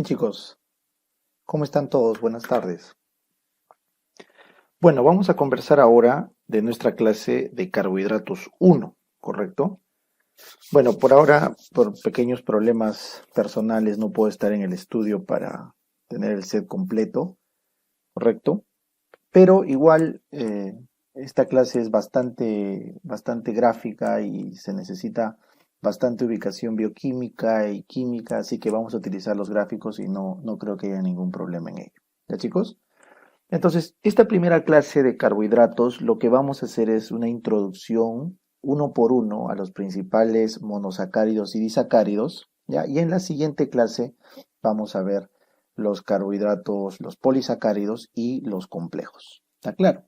Bien, chicos, ¿cómo están todos? Buenas tardes. Bueno, vamos a conversar ahora de nuestra clase de carbohidratos 1, ¿correcto? Bueno, por ahora, por pequeños problemas personales, no puedo estar en el estudio para tener el set completo, ¿correcto? Pero igual, esta clase es bastante gráfica y se necesita bastante ubicación bioquímica y química, así que vamos a utilizar los gráficos y no creo que haya ningún problema en ello. ¿Ya, chicos? Entonces, esta primera clase de carbohidratos, lo que vamos a hacer es una introducción uno por uno a los principales monosacáridos y disacáridos, ¿ya? Y en la siguiente clase vamos a ver los carbohidratos, los polisacáridos y los complejos. ¿Está claro?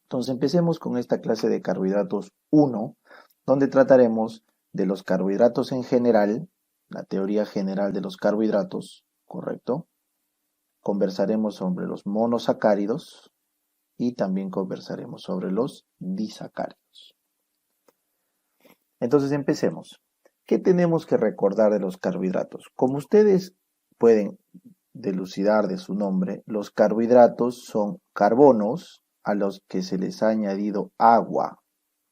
Entonces, empecemos con esta clase de carbohidratos 1, donde trataremos de los carbohidratos en general, la teoría general de los carbohidratos, ¿correcto? Conversaremos sobre los monosacáridos y también conversaremos sobre los disacáridos. Entonces empecemos. ¿Qué tenemos que recordar de los carbohidratos? Como ustedes pueden delucidar de su nombre, los carbohidratos son carbonos a los que se les ha añadido agua,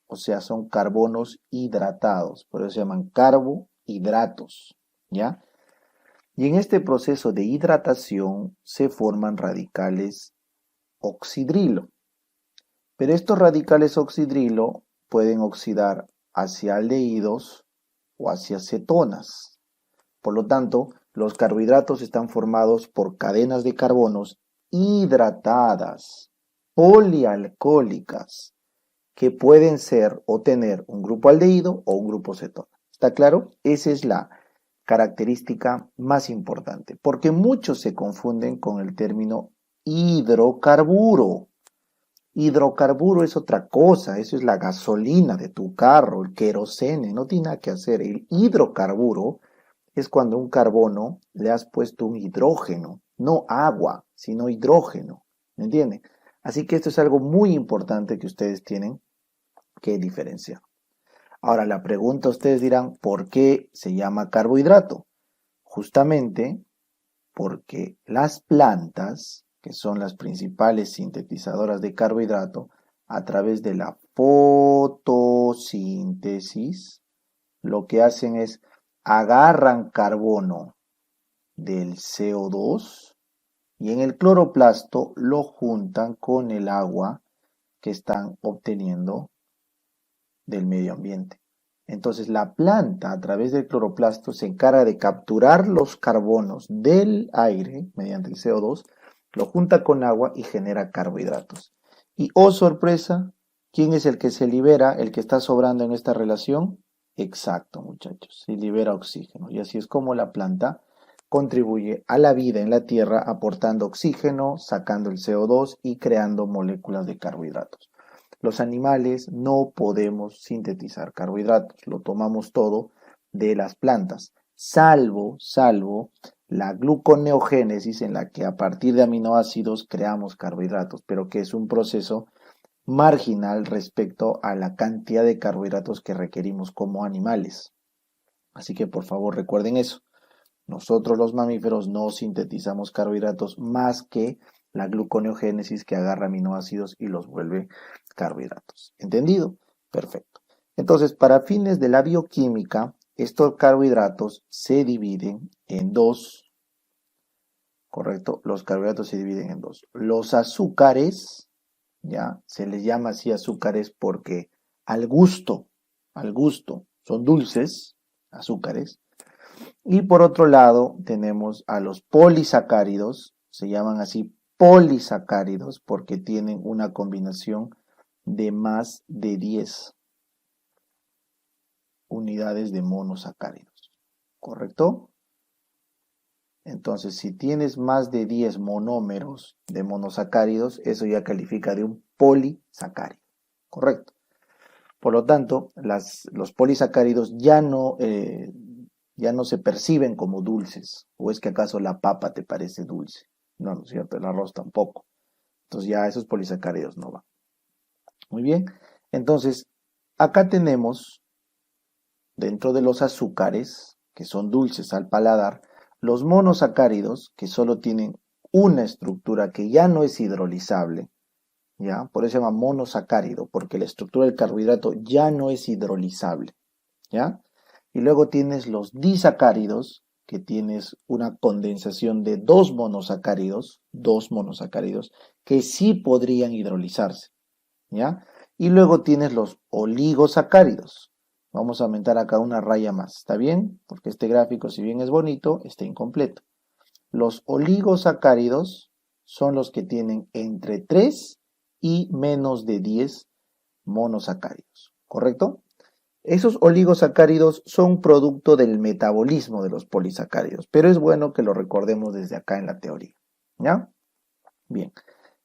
o sea, son carbonos hidratados, por eso se llaman carbohidratos, ¿ya? Y en este proceso de hidratación se forman radicales oxidrilo. Pero estos radicales oxidrilo pueden oxidar hacia aldehídos o hacia cetonas. Por lo tanto, los carbohidratos están formados por cadenas de carbonos hidratadas, polialcohólicas, que pueden ser o tener un grupo aldehído o un grupo cetona. ¿Está claro? Esa es la característica más importante, porque muchos se confunden con el término hidrocarburo. Hidrocarburo es otra cosa, eso es la gasolina de tu carro, el querosene, no tiene nada que hacer. El hidrocarburo es cuando un carbono le has puesto un hidrógeno, no agua, sino hidrógeno, ¿me entienden? Así que esto es algo muy importante que ustedes tienen que diferenciar. Ahora la pregunta, ustedes dirán, ¿por qué se llama carbohidrato? Justamente porque las plantas, que son las principales sintetizadoras de carbohidrato, a través de la fotosíntesis, lo que hacen es agarran carbono del CO2 y en el cloroplasto lo juntan con el agua que están obteniendo del medio ambiente. Entonces la planta a través del cloroplasto se encarga de capturar los carbonos del aire mediante el CO2, lo junta con agua y genera carbohidratos. Y oh sorpresa, ¿quién es el que se libera, el que está sobrando en esta relación? Exacto, muchachos, se libera oxígeno. Y así es como la planta contribuye a la vida en la Tierra aportando oxígeno, sacando el CO2 y creando moléculas de carbohidratos. Los animales no podemos sintetizar carbohidratos, lo tomamos todo de las plantas, salvo la gluconeogénesis en la que a partir de aminoácidos creamos carbohidratos, pero que es un proceso marginal respecto a la cantidad de carbohidratos que requerimos como animales. Así que por favor recuerden eso. Nosotros los mamíferos no sintetizamos carbohidratos más que la gluconeogénesis que agarra aminoácidos y los vuelve carbohidratos. ¿Entendido? Perfecto. Entonces, para fines de la bioquímica, estos carbohidratos se dividen en dos, ¿correcto? Los carbohidratos se dividen en dos. Los azúcares, ya, se les llama así azúcares porque al gusto, son dulces, azúcares. Y por otro lado tenemos a los polisacáridos, se llaman así polisacáridos porque tienen una combinación de más de 10 unidades de monosacáridos, ¿correcto? Entonces, si tienes más de 10 monómeros de monosacáridos, eso ya califica de un polisacárido, ¿correcto? Por lo tanto, los polisacáridos ya no se perciben como dulces. ¿O es que acaso la papa te parece dulce? No, no es cierto, el arroz tampoco. Entonces ya esos polisacáridos no van. Muy bien. Entonces, acá tenemos, dentro de los azúcares, que son dulces al paladar, Los monosacáridos, que solo tienen una estructura que ya no es hidrolizable, ¿ya? Por eso se llama monosacárido, porque la estructura del carbohidrato ya no es hidrolizable, ¿ya? Y luego tienes los disacáridos, que tienes una condensación de dos monosacáridos, que sí podrían hidrolizarse, ¿ya? Y luego tienes los oligosacáridos. Vamos a aumentar acá una raya más, ¿está bien? Porque este gráfico, si bien es bonito, está incompleto. Los oligosacáridos son los que tienen entre 3 y menos de 10 monosacáridos, ¿correcto? Esos oligosacáridos son producto del metabolismo de los polisacáridos, pero es bueno que lo recordemos desde acá en la teoría, ¿ya? Bien,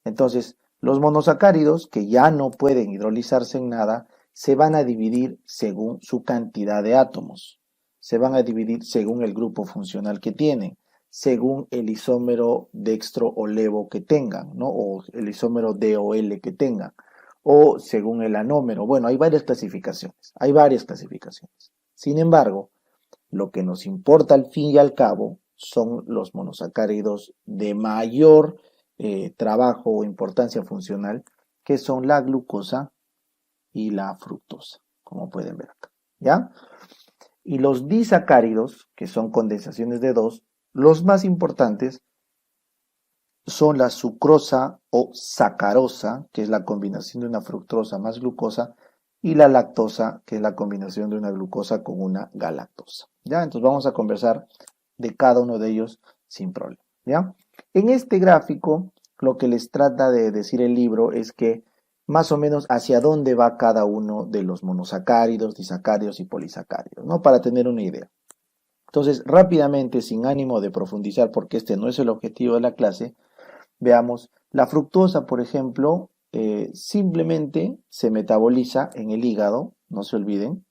entonces los monosacáridos, que ya no pueden hidrolizarse en nada, se van a dividir según su cantidad de átomos, se van a dividir según el grupo funcional que tienen, según el isómero dextro o levo que tengan, ¿no? O el isómero DOL que tengan, o según el anómero. Bueno, hay varias clasificaciones, Sin embargo, lo que nos importa al fin y al cabo son los monosacáridos de mayor trabajo o importancia funcional, que son la glucosa y la fructosa, como pueden ver acá, ¿ya? Y los disacáridos, que son condensaciones de dos, los más importantes son la sucrosa o sacarosa, que es la combinación de una fructosa más glucosa, y la lactosa, que es la combinación de una glucosa con una galactosa. ¿Ya? Entonces vamos a conversar de cada uno de ellos sin problema. ¿Ya? En este gráfico, lo que les trata de decir el libro es que más o menos hacia dónde va cada uno de los monosacáridos, disacáridos y polisacáridos, ¿no? Para tener una idea. Entonces, rápidamente, sin ánimo de profundizar, porque este no es el objetivo de la clase, veamos, la fructosa, por ejemplo, simplemente se metaboliza en el hígado, no se olviden,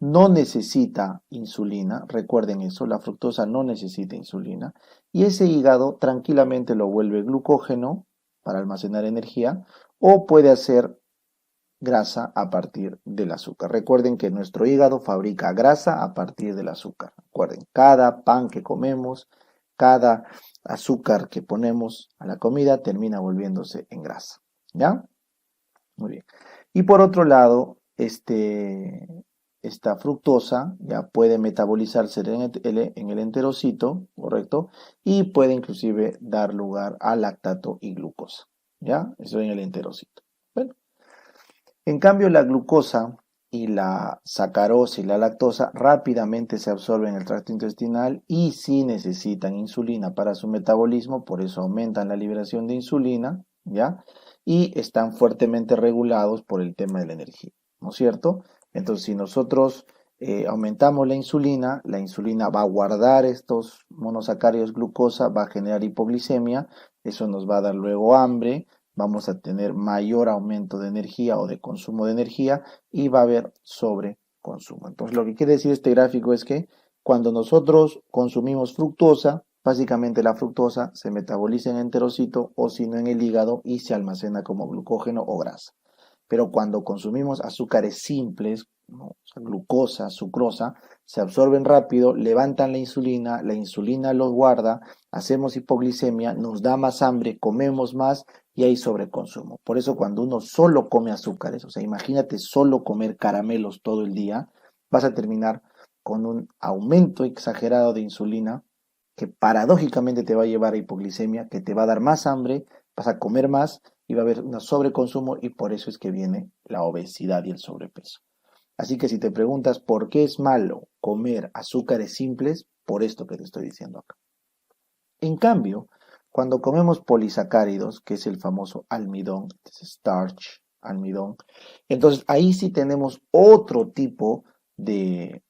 no necesita insulina, recuerden eso, la fructosa no necesita insulina, y ese hígado tranquilamente lo vuelve glucógeno para almacenar energía, o puede hacer grasa a partir del azúcar. Recuerden que nuestro hígado fabrica grasa a partir del azúcar. Recuerden, cada pan que comemos, cada azúcar que ponemos a la comida termina volviéndose en grasa. ¿Ya? Muy bien. Y por otro lado, esta fructosa ya puede metabolizarse en el enterocito, ¿correcto? Y puede inclusive dar lugar a lactato y glucosa. ¿Ya? Eso en el enterocito. Bueno. En cambio, la glucosa y la sacarosa y la lactosa rápidamente se absorben en el tracto intestinal y sí necesitan insulina para su metabolismo, por eso aumentan la liberación de insulina, ¿ya? Y están fuertemente regulados por el tema de la energía, ¿no es cierto? Entonces, si nosotros aumentamos la insulina va a guardar estos monosacáridos glucosa, va a generar hipoglicemia, eso nos va a dar luego hambre, vamos a tener mayor aumento de energía o de consumo de energía y va a haber sobreconsumo. Entonces, lo que quiere decir este gráfico es que cuando nosotros consumimos fructosa, básicamente la fructosa se metaboliza en enterocito o si no en el hígado y se almacena como glucógeno o grasa. Pero cuando consumimos azúcares simples, ¿no? O sea, glucosa, sucrosa, se absorben rápido, levantan la insulina los guarda, hacemos hipoglicemia, nos da más hambre, comemos más y hay sobreconsumo. Por eso cuando uno solo come azúcares, o sea, imagínate solo comer caramelos todo el día, vas a terminar con un aumento exagerado de insulina que paradójicamente te va a llevar a hipoglicemia, que te va a dar más hambre, vas a comer más y va a haber un sobreconsumo y por eso es que viene la obesidad y el sobrepeso. Así que si te preguntas por qué es malo comer azúcares simples, por esto que te estoy diciendo acá. En cambio, cuando comemos polisacáridos, que es el famoso almidón, starch, almidón, entonces ahí sí tenemos otro tipo de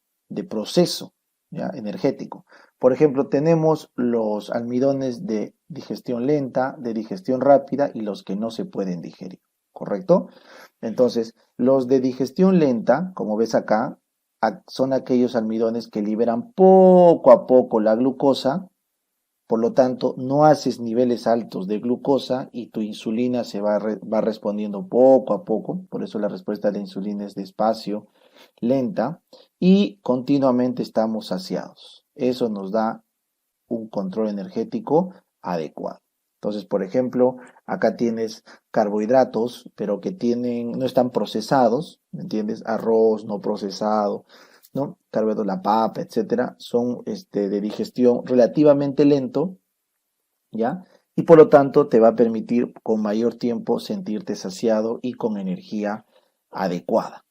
proceso, ¿ya? Energético. Por ejemplo, tenemos los almidones de digestión lenta, de digestión rápida y los que no se pueden digerir, ¿correcto? Entonces, los de digestión lenta, como ves acá, son aquellos almidones que liberan poco a poco la glucosa, por lo tanto, no haces niveles altos de glucosa y tu insulina se va respondiendo poco a poco, por eso la respuesta de la insulina es despacio, lenta, y continuamente estamos saciados. Eso nos da un control energético adecuado. Entonces, por ejemplo, acá tienes carbohidratos, pero que no están procesados, ¿me entiendes? Arroz no procesado, ¿no? Carbohidratos, la papa, etcétera, son de digestión relativamente lento, ¿ya? Y por lo tanto te va a permitir con mayor tiempo sentirte saciado y con energía adecuada.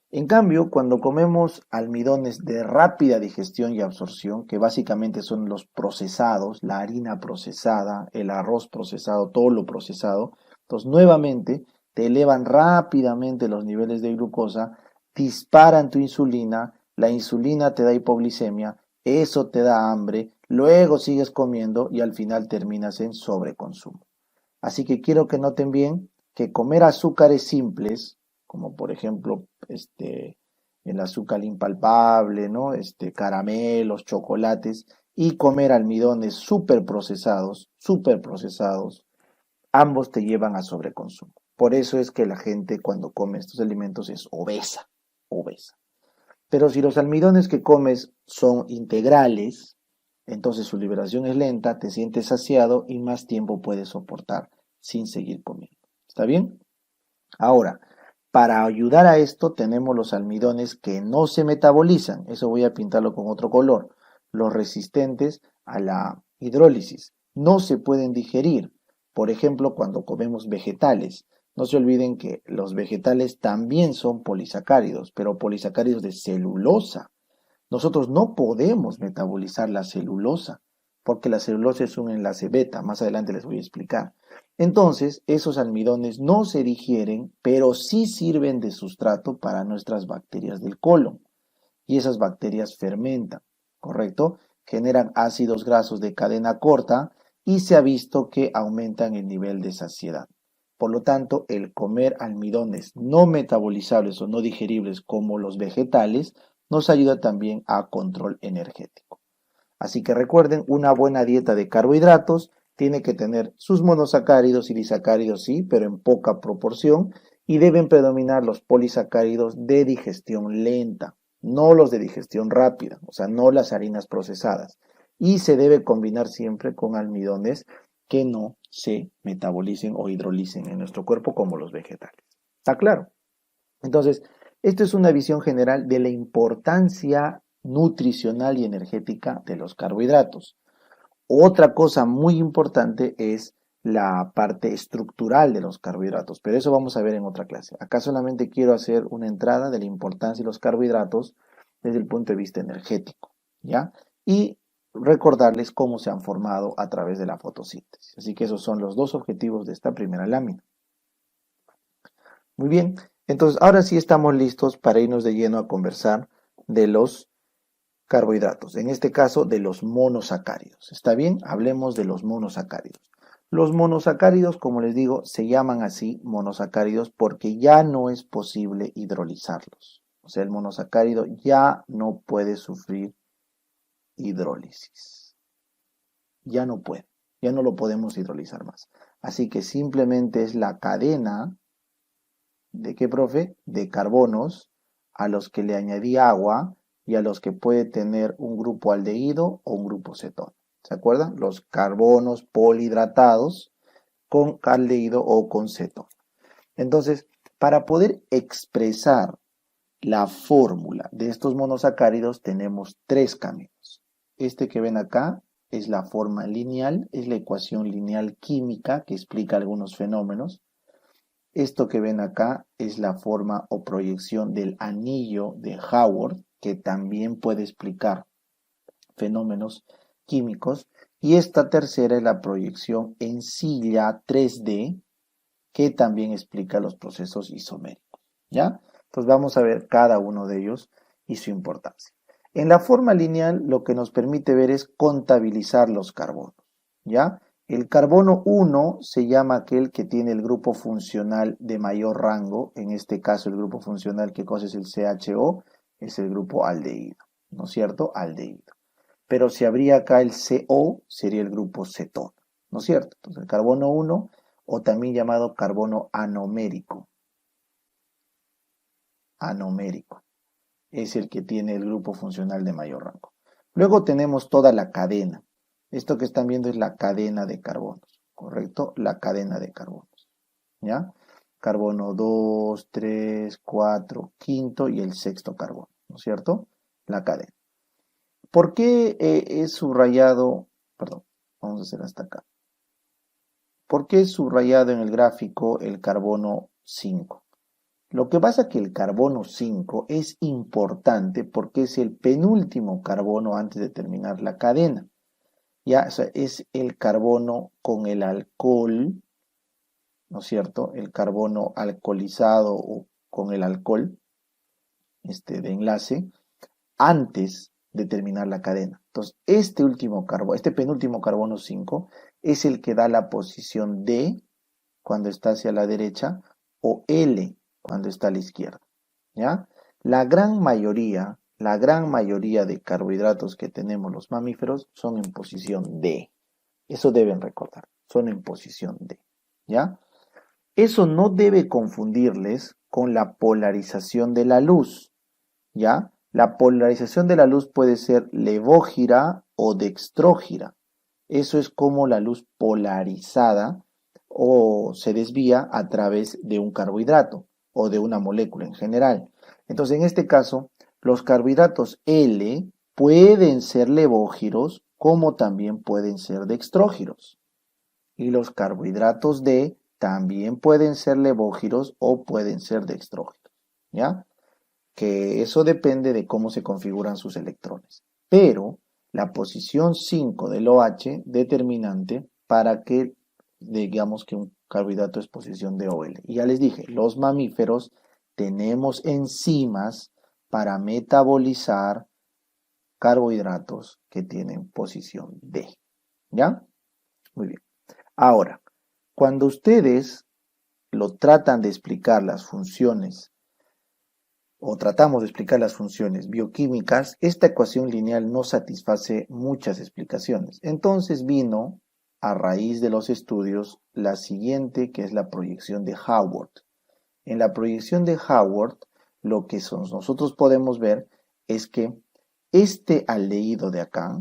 En cambio, cuando comemos almidones de rápida digestión y absorción, que básicamente son los procesados, la harina procesada, el arroz procesado, todo lo procesado, entonces nuevamente te elevan rápidamente los niveles de glucosa, disparan tu insulina, la insulina te da hipoglicemia, eso te da hambre, luego sigues comiendo y al final terminas en sobreconsumo. Así que quiero que noten bien que comer azúcares simples, como por ejemplo el azúcar impalpable, ¿no? Caramelos, chocolates, y comer almidones súper procesados, ambos te llevan a sobreconsumo. Por eso es que la gente cuando come estos alimentos es obesa, obesa. Pero si los almidones que comes son integrales, entonces su liberación es lenta, te sientes saciado y más tiempo puedes soportar sin seguir comiendo. ¿Está bien? Ahora, para ayudar a esto tenemos los almidones que no se metabolizan. Eso voy a pintarlo con otro color. Los resistentes a la hidrólisis. No se pueden digerir. Por ejemplo, cuando comemos vegetales. No se olviden que los vegetales también son polisacáridos, pero polisacáridos de celulosa. Nosotros no podemos metabolizar la celulosa, porque la celulosa es un enlace beta. Más adelante les voy a explicar. Entonces, esos almidones no se digieren, pero sí sirven de sustrato para nuestras bacterias del colon. Y esas bacterias fermentan, ¿correcto? Generan ácidos grasos de cadena corta y se ha visto que aumentan el nivel de saciedad. Por lo tanto, el comer almidones no metabolizables o no digeribles como los vegetales nos ayuda también a control energético. Así que recuerden, una buena dieta de carbohidratos tiene que tener sus monosacáridos y disacáridos, sí, pero en poca proporción, y deben predominar los polisacáridos de digestión lenta, no los de digestión rápida, o sea, no las harinas procesadas. Y se debe combinar siempre con almidones que no se metabolicen o hidrolicen en nuestro cuerpo como los vegetales. ¿Está claro? Entonces, esto es una visión general de la importancia nutricional y energética de los carbohidratos. Otra cosa muy importante es la parte estructural de los carbohidratos, pero eso vamos a ver en otra clase. Acá solamente quiero hacer una entrada de la importancia de los carbohidratos desde el punto de vista energético, ¿ya? Y recordarles cómo se han formado a través de la fotosíntesis. Así que esos son los dos objetivos de esta primera lámina. Muy bien, entonces ahora sí estamos listos para irnos de lleno a conversar de los carbohidratos, en este caso de los monosacáridos. ¿Está bien? Hablemos de los monosacáridos. Los monosacáridos, como les digo, se llaman así monosacáridos porque ya no es posible hidrolizarlos. O sea, el monosacárido ya no puede sufrir hidrólisis. Ya no puede, ya no lo podemos hidrolizar más. Así que simplemente es la cadena ¿de qué, profe? De carbonos a los que le añadí agua y a los que puede tener un grupo aldehído o un grupo cetón. ¿Se acuerdan? Los carbonos polihidratados con aldehído o con cetón. Entonces, para poder expresar la fórmula de estos monosacáridos tenemos tres caminos. Este que ven acá es la forma lineal, es la ecuación lineal química que explica algunos fenómenos. Esto que ven acá es la forma o proyección del anillo de Howard, que también puede explicar fenómenos químicos. Y esta tercera es la proyección en silla 3D, que también explica los procesos isoméricos. ¿Ya? Entonces vamos a ver cada uno de ellos y su importancia. En la forma lineal lo que nos permite ver es contabilizar los carbonos. ¿Ya? El carbono 1 se llama aquel que tiene el grupo funcional de mayor rango, en este caso el grupo funcional que cosa es el CHO, es el grupo aldehído, ¿no es cierto? Aldehído. Pero si habría acá el CO, sería el grupo cetona, ¿no es cierto? Entonces el carbono 1, o también llamado carbono anomérico, es el que tiene el grupo funcional de mayor rango. Luego tenemos toda la cadena. Esto que están viendo es la cadena de carbonos, ¿correcto? La cadena de carbonos, ¿ya? Carbono 2, 3, 4, quinto y el sexto carbono, ¿no es cierto? La cadena. ¿Por qué es subrayado? Perdón, vamos a hacer hasta acá. ¿Por qué es subrayado en el gráfico el carbono 5? Lo que pasa es que el carbono 5 es importante porque es el penúltimo carbono antes de terminar la cadena. Ya, o sea, es el carbono con el alcohol, ¿no es cierto? El carbono alcoholizado o con el alcohol de enlace antes de terminar la cadena. Entonces, este penúltimo carbono 5 es el que da la posición D cuando está hacia la derecha o L cuando está a la izquierda, ¿ya? La gran mayoría de carbohidratos que tenemos los mamíferos son en posición D. Eso deben recordar, son en posición D, ¿ya? Eso no debe confundirles con la polarización de la luz, ¿ya? La polarización de la luz puede ser levógira o dextrógira. Eso es como la luz polarizada o se desvía a través de un carbohidrato o de una molécula en general. Entonces, en este caso, los carbohidratos L pueden ser levógiros como también pueden ser dextrógiros. Y los carbohidratos D también pueden ser levógiros o pueden ser dextrógiros, ¿ya? Que eso depende de cómo se configuran sus electrones. Pero la posición 5 del OH determinante para que digamos que un carbohidrato es posición de OL. Y ya les dije, los mamíferos tenemos enzimas para metabolizar carbohidratos que tienen posición D. ¿Ya? Muy bien. Ahora, cuando ustedes lo tratan de explicar las funciones o tratamos de explicar las funciones bioquímicas, esta ecuación lineal no satisface muchas explicaciones. Entonces vino, a raíz de los estudios, la siguiente, que es la proyección de Haworth. En la proyección de Haworth, lo que nosotros podemos ver es que este aldehído de acá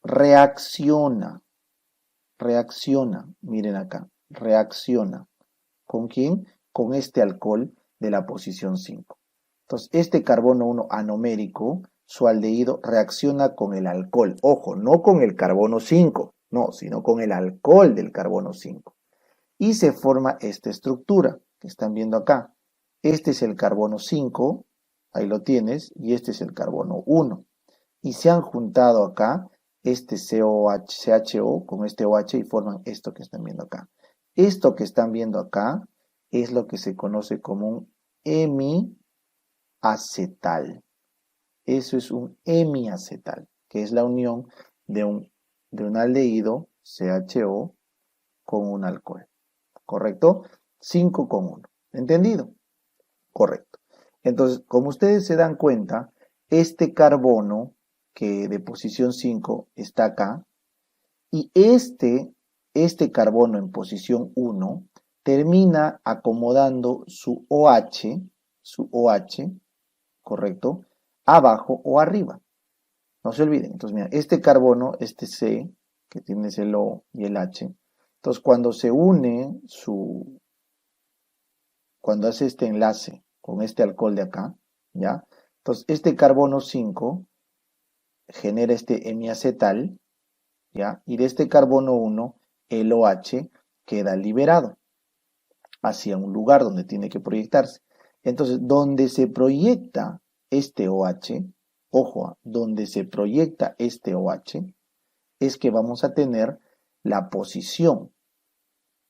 reacciona, miren acá, reacciona. ¿Con quién? Con este alcohol de la posición 5. Entonces, este carbono 1 anomérico, su aldehído reacciona con el alcohol. Ojo, no con el carbono 5, no, sino con el alcohol del carbono 5. Y se forma esta estructura que están viendo acá. Este es el carbono 5, ahí lo tienes, y este es el carbono 1. Y se han juntado acá este CHO con este OH y forman esto que están viendo acá. Esto que están viendo acá es lo que se conoce como un hemiacetal. Eso es un hemiacetal, que es la unión de un aldehído, CHO, con un alcohol. ¿Correcto? 5 con 1. ¿Entendido? Correcto. Entonces, como ustedes se dan cuenta, este carbono que de posición 5 está acá, y este carbono en posición 1 termina acomodando su OH, ¿correcto? Abajo o arriba. No se olviden. Entonces, mira, este carbono, este C, que tiene el O y el H, entonces cuando se une cuando hace este enlace con este alcohol de acá, ¿ya? Entonces, este carbono 5 genera este hemiacetal, ¿ya? Y de este carbono 1, el OH queda liberado hacia un lugar donde tiene que proyectarse. Entonces, donde se proyecta este OH, ojo, donde se proyecta este OH, es que vamos a tener la posición,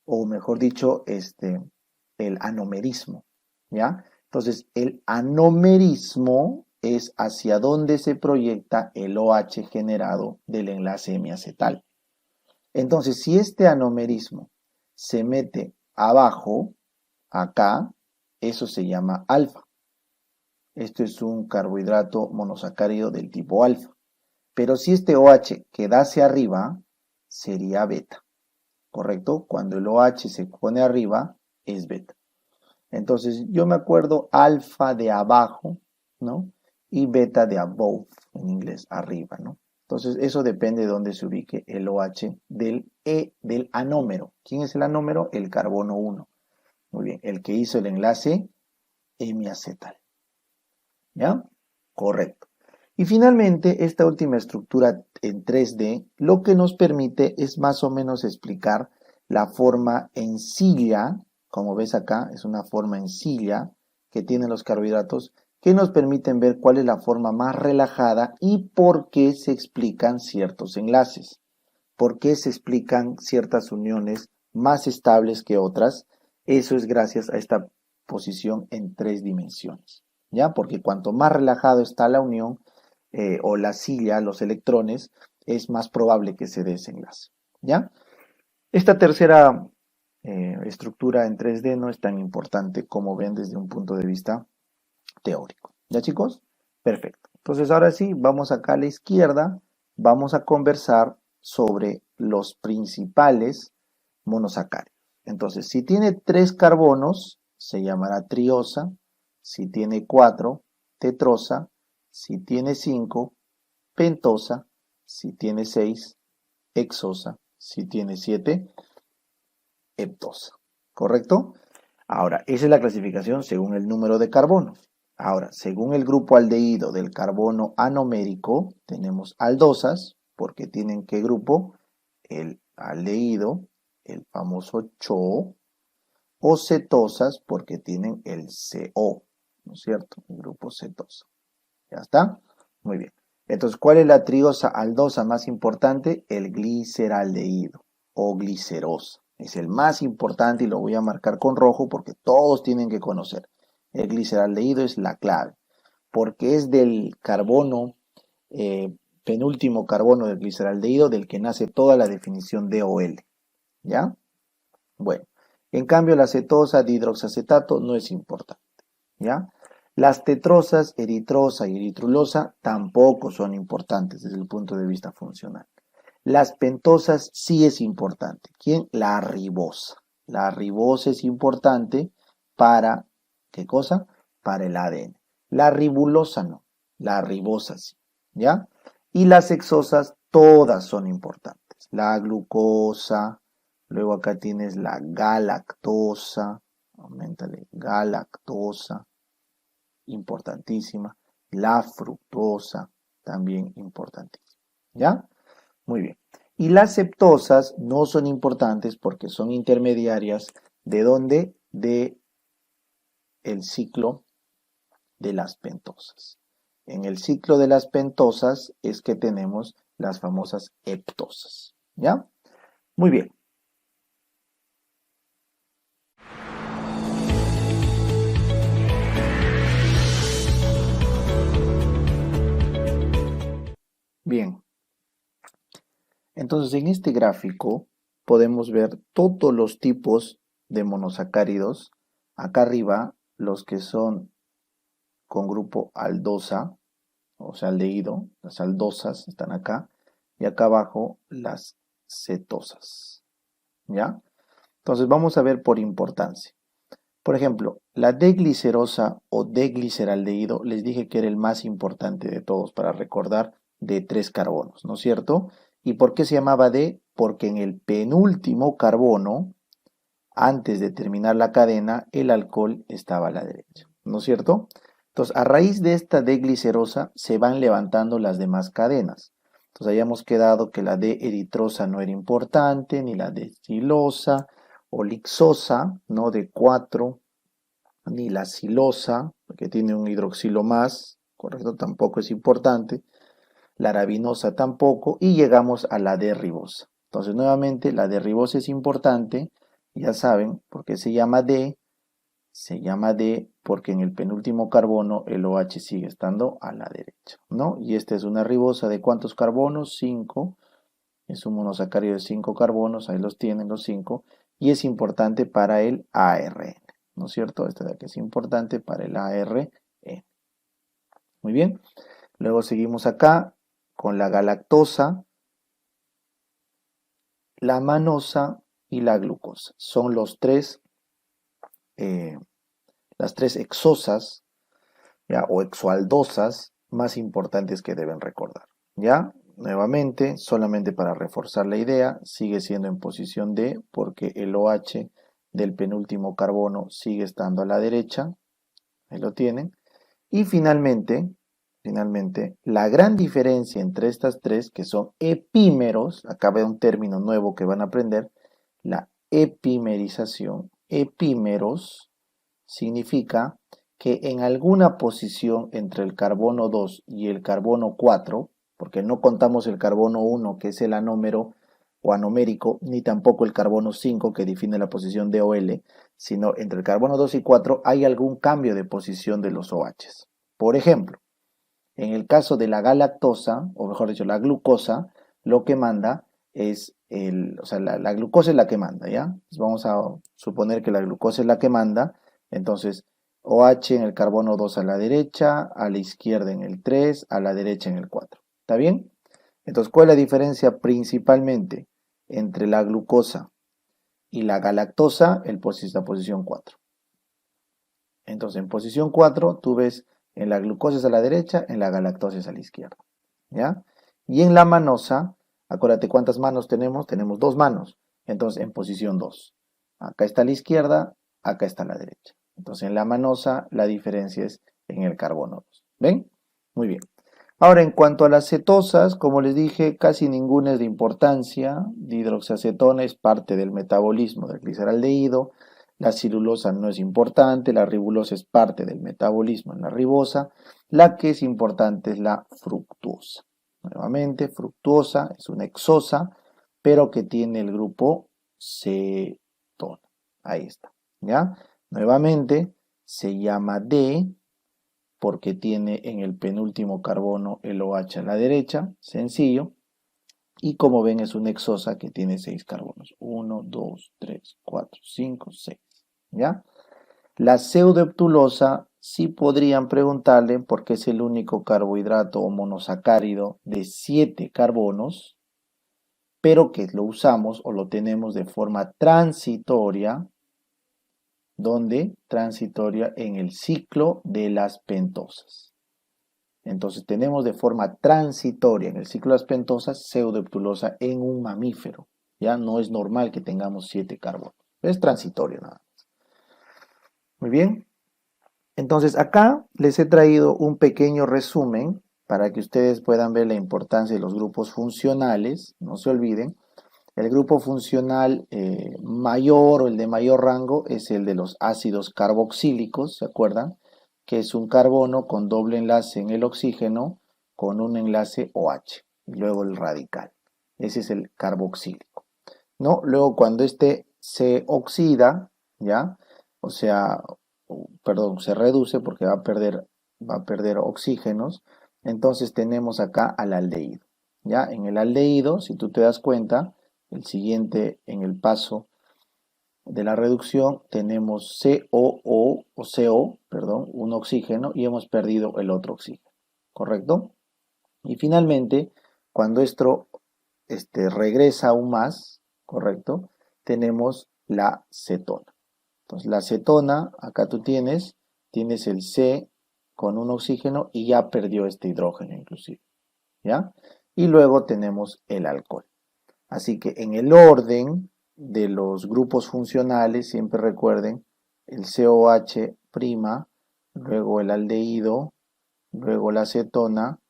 o mejor dicho, el anomerismo, ¿ya? Entonces, el anomerismo es hacia donde se proyecta el OH generado del enlace hemiacetal. Entonces, si este anomerismo se mete abajo, acá, eso se llama alfa. Esto es un carbohidrato monosacárido del tipo alfa. Pero si este OH quedase arriba, sería beta. ¿Correcto? Cuando el OH se pone arriba, es beta. Entonces, yo me acuerdo alfa de abajo, ¿no? Y beta de above, en inglés, arriba, ¿no? Entonces, eso depende de dónde se ubique el OH del anómero. ¿Quién es el anómero? El carbono 1. Muy bien, el que hizo el enlace hemiacetal. ¿Ya? Correcto. Y finalmente, esta última estructura en 3D lo que nos permite es más o menos explicar la forma en silla, como ves acá, es una forma en silla que tienen los carbohidratos, que nos permiten ver cuál es la forma más relajada y por qué se explican ciertos enlaces, por qué se explican ciertas uniones más estables que otras. Eso es gracias a esta posición en 3 dimensiones, ¿ya? Porque cuanto más relajado está la unión, o la silla, los electrones, es más probable que se dé ese enlace, ¿ya? Esta tercera estructura en 3D no es tan importante como ven desde un punto de vista teórico. ¿Ya, chicos? Perfecto. Entonces, ahora sí, vamos acá a la izquierda, vamos a conversar sobre los principales monosacáridos. Entonces, si tiene 3 carbonos, se llamará triosa. Si tiene 4, tetrosa. Si tiene 5, pentosa. Si tiene 6, hexosa. Si tiene 7, heptosa. ¿Correcto? Ahora, esa es la clasificación según el número de carbonos. Ahora, según el grupo aldehído del carbono anomérico, tenemos aldosas, porque tienen ¿qué grupo? El aldehído, el famoso CHO, o cetosas, porque tienen el CO, ¿no es cierto? El grupo cetosa. ¿Ya está? Muy bien. Entonces, ¿cuál es la triosa aldosa más importante? El gliceraldehído o glicerosa. Es el más importante y lo voy a marcar con rojo porque todos tienen que conocer. El gliceraldehído es la clave porque es del carbono, penúltimo carbono del gliceraldehído del que nace toda la definición de OL. ¿Ya? Bueno, en cambio la cetosa de hidroxacetato no es importante. ¿Ya? Las tetrosas, eritrosa y eritrulosa tampoco son importantes desde el punto de vista funcional. Las pentosas sí es importante. ¿Quién? La ribosa. La ribosa es importante para, ¿qué cosa? Para el ADN. La ribulosa no, la ribosa sí, ¿ya? Y las hexosas todas son importantes. La glucosa, luego acá tienes la galactosa, aumentale, galactosa, importantísima. La fructosa, también importantísima, ¿ya? Muy bien. Y las septosas no son importantes porque son intermediarias. ¿De dónde? De el ciclo de las pentosas. En el ciclo de las pentosas es que tenemos las famosas heptosas. ¿Ya? Muy bien. Bien. Entonces, en este gráfico podemos ver todos los tipos de monosacáridos. Acá arriba, los que son con grupo aldosa, o sea, aldehído, las aldosas están acá, y acá abajo las cetosas. ¿Ya? Entonces vamos a ver por importancia. Por ejemplo, la D-glicerosa o D-gliceraldehído, les dije que era el más importante de todos para recordar, de 3 carbonos, ¿no es cierto? ¿Y por qué se llamaba D? Porque en el penúltimo carbono, antes de terminar la cadena, el alcohol estaba a la derecha, ¿no es cierto? Entonces, a raíz de esta D-glicerosa se van levantando las demás cadenas. Entonces, habíamos quedado que la D-eritrosa no era importante, ni la D-silosa o lixosa, ¿no? De 4, ni la silosa, que tiene un hidroxilo más, ¿correcto? Tampoco es importante. La arabinosa tampoco, y llegamos a la D-ribosa. Entonces, nuevamente, la D-ribosa es importante, ya saben, porque se llama D porque en el penúltimo carbono el OH sigue estando a la derecha, ¿no? Y esta es una ribosa de ¿cuántos carbonos? 5. Es un monosacárido de 5 carbonos, ahí los tienen los 5, y es importante para el ARN, ¿no es cierto? Esta de aquí es importante para el ARN. Muy bien. Luego seguimos acá con la galactosa, la manosa y la glucosa. Son las tres hexosas, ¿ya? O exoaldosas más importantes que deben recordar, ¿ya? nuevamente, solamente para reforzar la idea, sigue siendo en posición D porque el OH del penúltimo carbono sigue estando a la derecha. Ahí lo tienen. Y finalmente, la gran diferencia entre estas tres, que son epímeros, acá ve un término nuevo que van a aprender, la epimerización. Epímeros significa que en alguna posición entre el carbono 2 y el carbono 4, porque no contamos el carbono 1, que es el anómero o anomérico, ni tampoco el carbono 5, que define la posición de OL, sino entre el carbono 2 y 4 hay algún cambio de posición de los OHs. Por ejemplo, en el caso de la galactosa, o mejor dicho, la glucosa, lo que manda es la glucosa es la que manda, ¿ya? Entonces vamos a suponer que la glucosa es la que manda, entonces OH en el carbono 2 a la derecha, a la izquierda en el 3, a la derecha en el 4. ¿Está bien? Entonces, ¿cuál es la diferencia principalmente entre la glucosa y la galactosa? La posición 4. Entonces, en posición 4, tú ves en la glucosa es a la derecha, en la galactosa es a la izquierda. ¿Ya? Y en la manosa, acuérdate cuántas manos tenemos. Tenemos 2 manos. Entonces, en posición 2. Acá está a la izquierda, acá está a la derecha. Entonces, en la manosa, la diferencia es en el carbono 2. ¿Ven? Muy bien. Ahora, en cuanto a las cetosas, como les dije, casi ninguna es de importancia. Dihidroxiacetona es parte del metabolismo del gliceraldehído. La celulosa no es importante. La ribulosa es parte del metabolismo en la ribosa. La que es importante es la fructuosa. Nuevamente, fructuosa es una hexosa, pero que tiene el grupo cetona. Ahí está. ¿Ya? Nuevamente, se llama D porque tiene en el penúltimo carbono el OH a la derecha, sencillo. Y como ven es una hexosa que tiene 6 carbonos. 1, 2, 3, 4, 5, 6. ¿Ya? La pseudoheptulosa sí podrían preguntarle porque es el único carbohidrato o monosacárido de 7 carbonos, pero que lo usamos o lo tenemos de forma transitoria. ¿Dónde? Transitoria en el ciclo de las pentosas. Entonces tenemos de forma transitoria en el ciclo de las pentosas pseudoheptulosa en un mamífero. Ya no es normal que tengamos 7 carbonos. Es transitorio nada más. Muy bien. Entonces acá les he traído un pequeño resumen para que ustedes puedan ver la importancia de los grupos funcionales. No se olviden. El grupo funcional mayor o el de mayor rango es el de los ácidos carboxílicos, ¿se acuerdan? Que es un carbono con doble enlace en el oxígeno con un enlace OH y luego el radical. Ese es el carboxílico, ¿no? Luego cuando este se oxida, ¿ya? O sea, perdón, se reduce porque va a perder oxígenos. Entonces tenemos acá al aldehído, ¿ya? En el aldehído, si tú te das cuenta, el siguiente en el paso de la reducción tenemos CO, perdón, un oxígeno y hemos perdido el otro oxígeno, ¿correcto? Y finalmente, cuando esto regresa aún más, ¿correcto? Tenemos la cetona. Entonces la cetona, acá tú tienes el C con un oxígeno y ya perdió este hidrógeno inclusive, ¿ya? Y luego tenemos el alcohol. Así que en el orden de los grupos funcionales, siempre recuerden el COH', luego el aldehído, luego la cetona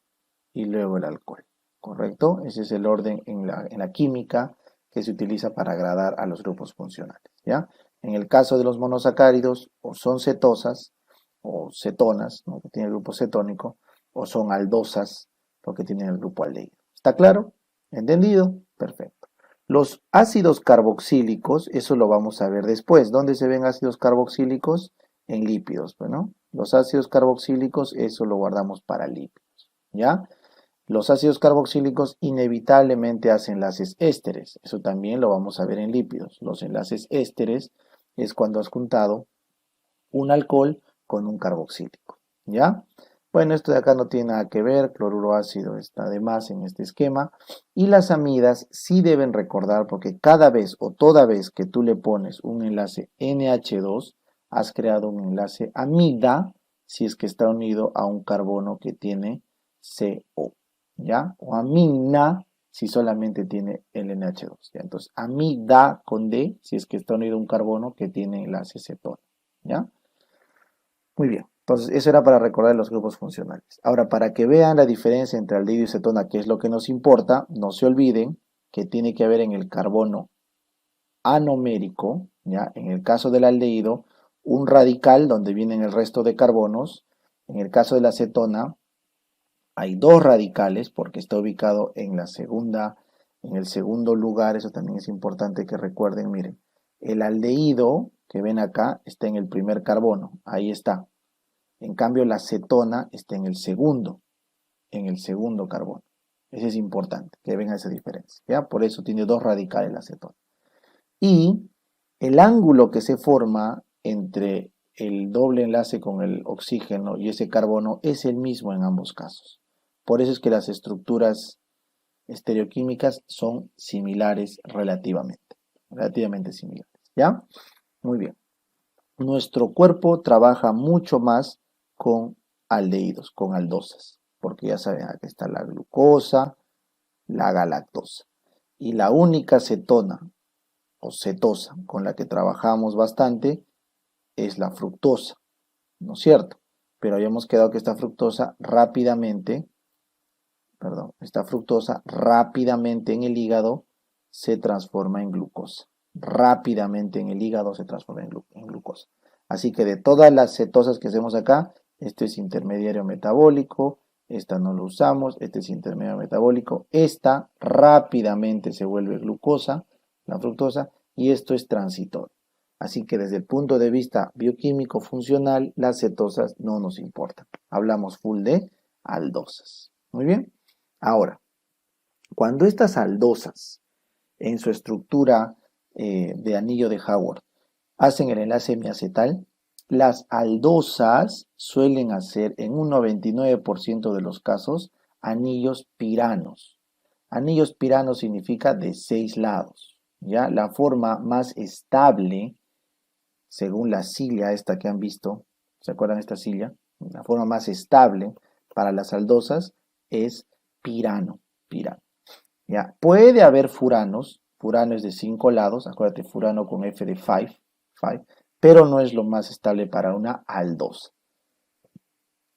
y luego el alcohol. ¿Correcto? Ese es el orden en la química que se utiliza para gradar a los grupos funcionales. ¿Ya? En el caso de los monosacáridos, o son cetosas o cetonas, ¿no? Que tienen el grupo cetónico, o son aldosas, lo que tienen el grupo aldehído. ¿Está claro? ¿Entendido? Perfecto. Los ácidos carboxílicos, eso lo vamos a ver después. ¿Dónde se ven ácidos carboxílicos? En lípidos, bueno. Los ácidos carboxílicos, eso lo guardamos para lípidos, ¿ya? Los ácidos carboxílicos inevitablemente hacen enlaces ésteres. Eso también lo vamos a ver en lípidos. Los enlaces ésteres es cuando has juntado un alcohol con un carboxílico, ¿ya? Bueno, esto de acá no tiene nada que ver, cloruro ácido está de más en este esquema. Y las amidas sí deben recordar porque cada vez o toda vez que tú le pones un enlace NH2, has creado un enlace amida si es que está unido a un carbono que tiene CO. ¿ya? O amina si solamente tiene el NH2, ¿ya? Entonces, amida con D si es que está unido a un carbono que tiene la cetona, ¿ya? Muy bien, entonces eso era para recordar los grupos funcionales. Ahora, para que vean la diferencia entre aldehído y cetona, que es lo que nos importa, no se olviden que tiene que haber en el carbono anomérico, ¿ya? En el caso del aldehído, un radical donde vienen el resto de carbonos. En el caso de la cetona, hay dos radicales porque está ubicado en en el segundo lugar. Eso también es importante que recuerden. Miren, el aldehído que ven acá está en el primer carbono, ahí está. En cambio, la cetona está en el segundo carbono. Eso es importante, que venga esa diferencia, ¿ya? Por eso tiene dos radicales la cetona. Y el ángulo que se forma entre el doble enlace con el oxígeno y ese carbono es el mismo en ambos casos. Por eso es que las estructuras estereoquímicas son similares relativamente similares, ¿ya? Muy bien. Nuestro cuerpo trabaja mucho más con aldehídos, con aldosas, porque ya saben, aquí está la glucosa, la galactosa. Y la única cetona o cetosa con la que trabajamos bastante es la fructosa, ¿no es cierto? Pero habíamos quedado que esta fructosa rápidamente en el hígado se transforma en glucosa. Rápidamente en el hígado se transforma en glucosa. Así que de todas las cetosas que hacemos acá, este es intermediario metabólico, esta no lo usamos, este es intermediario metabólico, esta rápidamente se vuelve glucosa, la fructosa, y esto es transitorio. Así que desde el punto de vista bioquímico funcional, las cetosas no nos importan. Hablamos full de aldosas. Muy bien. Ahora, cuando estas aldosas en su estructura de anillo de Howard hacen el enlace hemiacetal, las aldosas suelen hacer en un 99% de los casos anillos piranos. Anillos piranos significa de 6 lados. ¿Ya? La forma más estable, según la silla esta que han visto, ¿se acuerdan de esta silla? La forma más estable para las aldosas es pirano. ¿Ya? Puede haber furanos, furano es de 5 lados, acuérdate, furano con F de 5, pero no es lo más estable para una aldosa.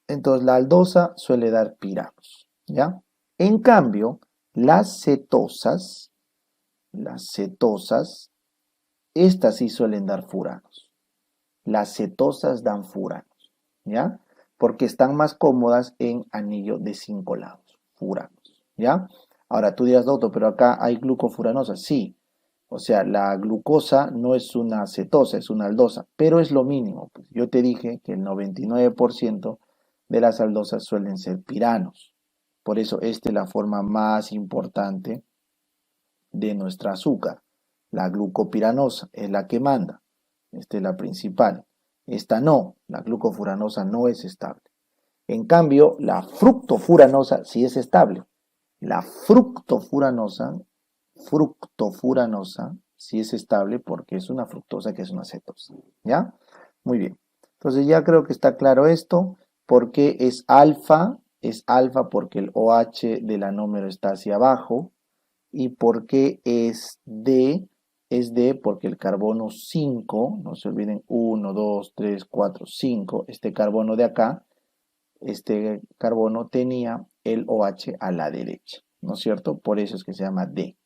Entonces la aldosa suele dar piranos, ¿ya? En cambio, las cetosas, estas sí suelen dar furanos. Las cetosas dan furanos, ¿ya? Porque están más cómodas en anillo de 5 lados, furanos, ¿ya? Ahora tú dirás, doctor, pero acá hay glucofuranosa. Sí, o sea, la glucosa no es una cetosa, es una aldosa, pero es lo mínimo. Pues yo te dije que el 99% de las aldosas suelen ser piranos. Por eso esta es la forma más importante de nuestra azúcar. La glucopiranosa es la que manda. Esta es la principal. Esta no, la glucofuranosa no es estable. En cambio, la fructofuranosa sí es estable. La fructofuranosa sí es estable porque es una fructosa que es una cetosa. ¿Ya? Muy bien. Entonces ya creo que está claro esto. ¿Por qué es alfa? Es alfa porque el OH del anómero está hacia abajo. ¿Y por qué es D? Es D porque el carbono 5, no se olviden, 1, 2, 3, 4, 5, este carbono de acá, este carbono tenía el OH a la derecha, ¿no es cierto? Por eso es que se llama D.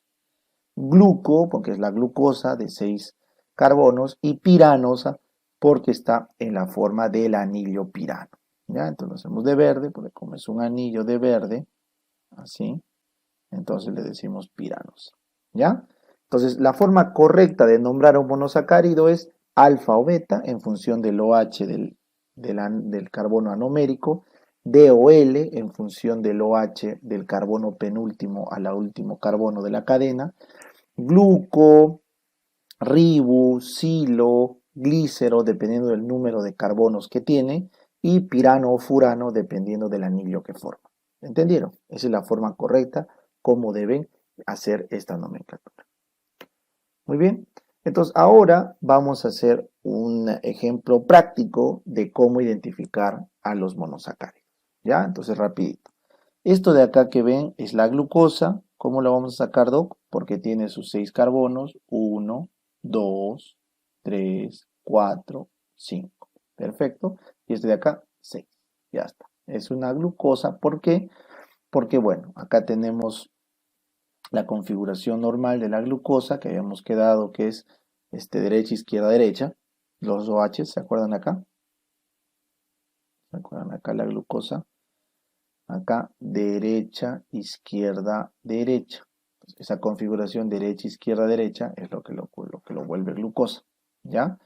Gluco, porque es la glucosa de 6 carbonos, y piranosa, porque está en la forma del anillo pirano. ¿Ya? Entonces lo hacemos de verde, porque como es un anillo de verde, así, entonces le decimos piranosa. ¿Ya? Entonces la forma correcta de nombrar a un monosacárido es alfa o beta en función del OH del carbono anomérico, D o L en función del OH del carbono penúltimo a la último carbono de la cadena, gluco, ribo, silo, glícero, dependiendo del número de carbonos que tiene, y pirano o furano, dependiendo del anillo que forma. ¿Entendieron? Esa es la forma correcta como deben hacer esta nomenclatura. Muy bien. Entonces, ahora vamos a hacer un ejemplo práctico de cómo identificar a los monosacáridos. ¿Ya? Entonces, rapidito. Esto de acá que ven es la glucosa. ¿Cómo la vamos a sacar, Doc? Porque tiene sus 6 carbonos. 1, 2, 3, 4, 5. Perfecto. Y este de acá, 6. Ya está. Es una glucosa. ¿Por qué? Porque, bueno, acá tenemos la configuración normal de la glucosa que habíamos quedado que es derecha, izquierda, derecha. Los OH, ¿se acuerdan acá? ¿Se acuerdan acá la glucosa? Acá derecha, izquierda, derecha. Esa configuración derecha, izquierda, derecha es lo que lo vuelve glucosa. ¿Ya?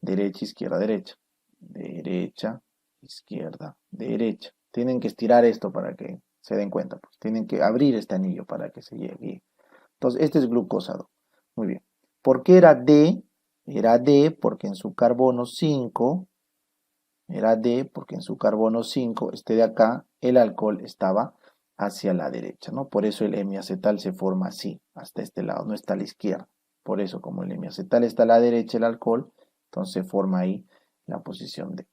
Derecha, izquierda, derecha. Derecha, izquierda, derecha. Tienen que estirar esto para que se den cuenta. Pues. Tienen que abrir este anillo para que se llegue. Entonces, este es glucosado. Muy bien. ¿Por qué era D? Era D porque en su carbono 5, era D porque en su carbono 5, este de acá, el alcohol estaba hacia la derecha, ¿no? Por eso el hemiacetal se forma así, hasta este lado, no está a la izquierda. Por eso, como el hemiacetal está a la derecha, el alcohol, entonces se forma ahí la posición D.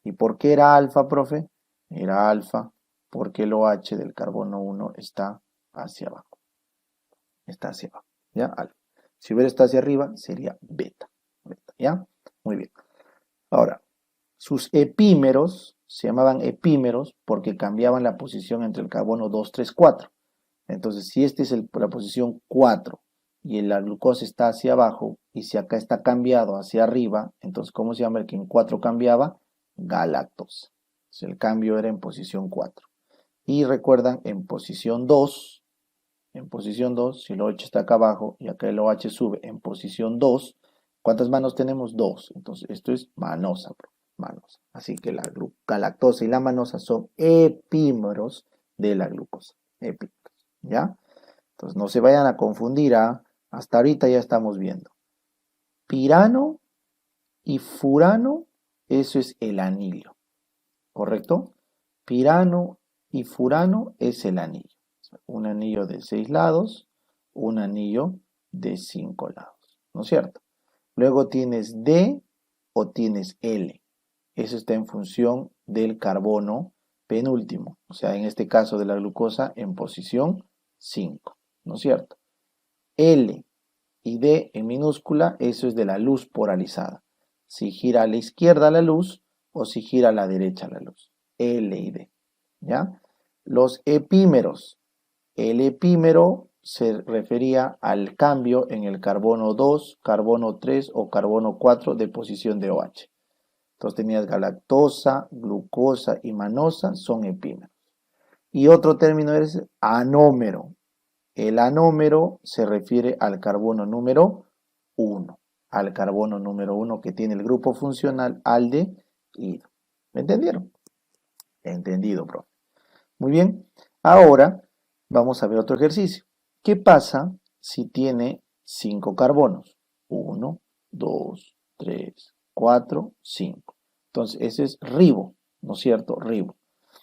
¿Y por qué era alfa, profe? Era alfa porque el OH del carbono 1 está hacia abajo. Está hacia abajo, ¿ya? Alfa. Si hubiera estado hacia arriba, sería beta. Beta, ¿ya? Muy bien. Ahora, sus epímeros se llamaban epímeros porque cambiaban la posición entre el carbono 2, 3, 4. Entonces, si esta es la posición 4 y la glucosa está hacia abajo y si acá está cambiado hacia arriba, entonces, ¿cómo se llama el que en 4 cambiaba? Galactosa. Entonces, el cambio era en posición 4. Y recuerdan, en posición 2, si el OH está acá abajo y acá el OH sube en posición 2, ¿cuántas manos tenemos? 2. Entonces, esto es manosa, manosa. Así que la galactosa y la manosa son epímeros de la glucosa. Epímeros, ¿ya? Entonces, no se vayan a confundir. Hasta ahorita ya estamos viendo. Pirano y furano, eso es el anillo, ¿correcto? Pirano y furano es el anillo. Un anillo de 6 lados, un anillo de 5 lados, ¿no es cierto? Luego tienes D o tienes L. Eso está en función del carbono penúltimo, o sea, en este caso de la glucosa en posición 5, ¿no es cierto? L y D en minúscula, eso es de la luz polarizada. Si gira a la izquierda la luz o si gira a la derecha la luz. L y D, ¿ya? Los epímeros. El epímero se refería al cambio en el carbono 2, carbono 3 o carbono 4 de posición de OH. Entonces tenías galactosa, glucosa y manosa, son epímeros. Y otro término es anómero. El anómero se refiere al carbono número 1, al carbono número 1 que tiene el grupo funcional aldehído. ¿Me entendieron? Entendido, profe. Muy bien. Ahora vamos a ver otro ejercicio. ¿Qué pasa si tiene 5 carbonos? 1, 2, 3, 4, 5. Entonces, ese es ribo, ¿no es cierto? Ribo.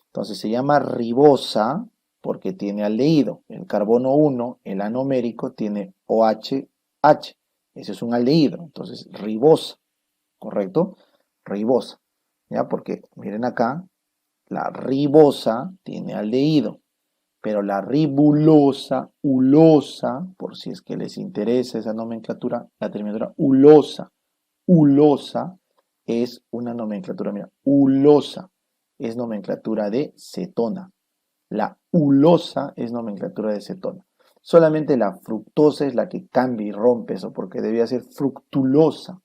Entonces se llama ribosa porque tiene aldehído. El carbono 1, el anomérico, tiene OH. Ese es un aldehído. Entonces, ribosa, ¿correcto? Ribosa. ¿Ya? Porque miren acá, la ribosa tiene aldehído. Pero la ribulosa, ulosa, por si es que les interesa esa nomenclatura, la terminatura ulosa, es una nomenclatura, mira, ulosa es nomenclatura de cetona. La ulosa es nomenclatura de cetona. Solamente la fructosa es la que cambia y rompe eso, porque debía ser fructulosa.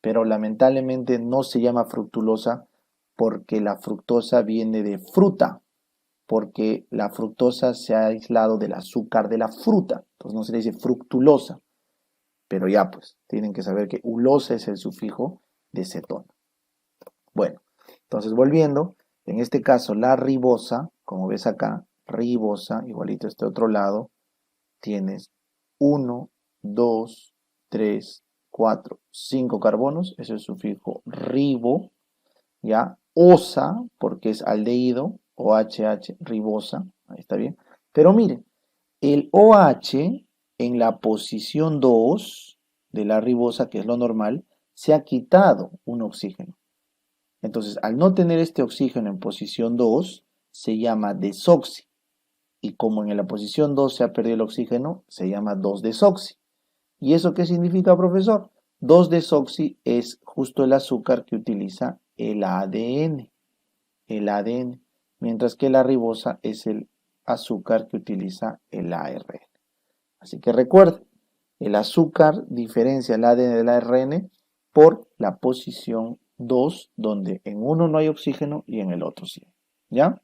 Pero lamentablemente no se llama fructulosa porque la fructosa viene de fruta, porque la fructosa se ha aislado del azúcar de la fruta. Entonces no se le dice fructulosa. Pero ya pues, tienen que saber que ulosa es el sufijo de cetona. Bueno, entonces volviendo, en este caso la ribosa, como ves acá, ribosa, igualito este otro lado, tienes 1, 2, 3, 4, 5 carbonos, ese es el sufijo ribo, ya, osa, porque es aldehído, OHH, ribosa, ahí está bien. Pero miren, el OH en la posición 2 de la ribosa, que es lo normal, se ha quitado un oxígeno. Entonces, al no tener este oxígeno en posición 2, se llama desoxi. y como en la posición 2 se ha perdido el oxígeno, se llama 2-desoxi. ¿Y eso qué significa, profesor? 2-desoxi es justo el azúcar que utiliza el ADN, mientras que la ribosa es el azúcar que utiliza el ARN. Así que recuerda, el azúcar diferencia el ADN del ARN por la posición 2, donde en uno no hay oxígeno y en el otro sí. ¿Ya?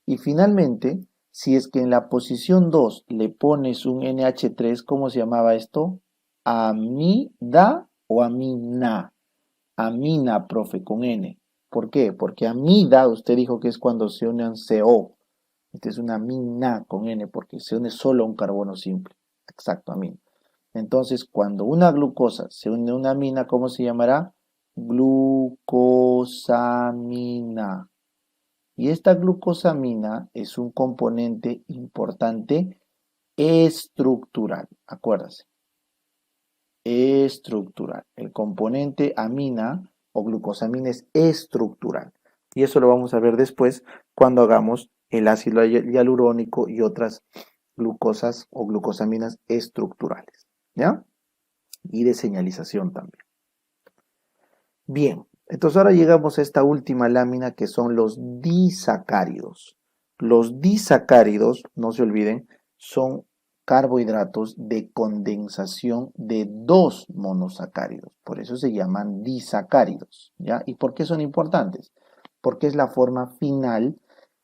Y finalmente, si es que en la posición 2 le pones un NH3, ¿cómo se llamaba esto? Amida o amina. Amina, profe, con N. ¿Por qué? Porque amida, usted dijo que es cuando se unen CO. Esta es una amina con N, porque se une solo un carbono simple. Exacto, amina. Entonces, cuando una glucosa se une a una amina, ¿cómo se llamará? Glucosamina. Y esta glucosamina es un componente importante estructural. Acuérdase, estructural. El componente amina o glucosamina es estructural. Y eso lo vamos a ver después cuando hagamos el ácido hialurónico y otras glucosas o glucosaminas estructurales. ¿Ya? Y de señalización también. Bien, entonces ahora llegamos a esta última lámina que son los disacáridos. Los disacáridos, no se olviden, son carbohidratos de condensación de dos monosacáridos. Por eso se llaman disacáridos, ¿ya? ¿Y por qué son importantes? Porque es la forma final